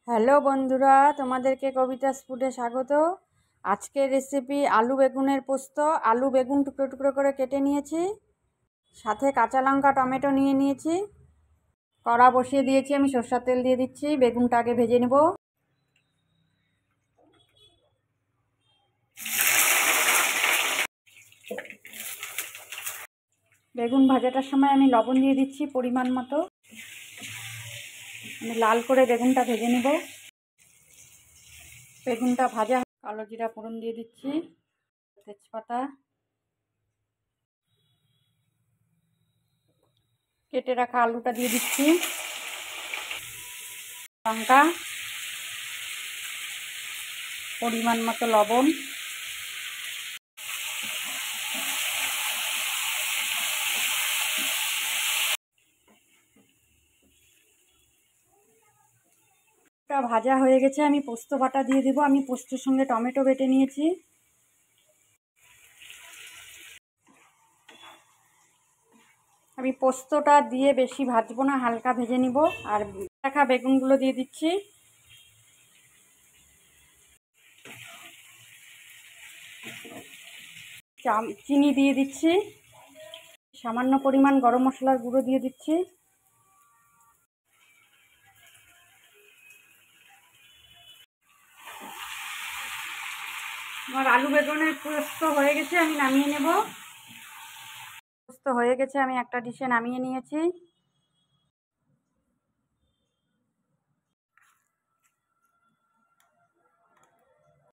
Hello বন্ধুরা, তোমাদেরকে কবিতাস ফুডে স্বাগত। আজকের রেসিপি আলু বেগুনের পোস্ত। আলু বেগুন টুকরো টুকরো করে কেটে নিয়েছি, সাথে কাঁচা লঙ্কা টমেটো নিয়ে নিয়েছি। কড়া বসিয়ে দিয়েছি, আমি সরষের তেল দিয়ে দিচ্ছি। বেগুনটা আগে ভেজে নেব। বেগুন ভাজাটার সময় আমি লবণ দিয়ে দিচ্ছি পরিমাণ মতো। আমি লাল করে বেগুনটা ভেজে নেব। বেগুনটা ভাজা, কালো জিরা ফোড়ন দিয়ে দিচ্ছি, তেজপাতা, কেটে রাখা আলুটা দিয়ে দিচ্ছি, লঙ্কা, পরিমাণ মতো লবণ, ভাজা হয়ে গেছে। আমি পোস্ত বাটা দিয়ে দেবো। আমি পোস্তের সঙ্গে টমেটো বেটে নিয়েছি। আমি পোস্তটা দিয়ে বেশি ভাজবো না, হালকা ভেজে নিব। আর রাখা বেগুনগুলো দিয়ে দিচ্ছি। চিনি দিয়ে দিচ্ছি, সামান্য পরিমাণ গরম মশলার গুঁড়ো দিয়ে দিচ্ছি। আমার আলু বেগুনের পোস্ত হয়ে গেছে, আমি নামিয়ে নেব। পোস্ত হয়ে গেছে, আমি একটা ডিশে নামিয়ে নিয়েছি।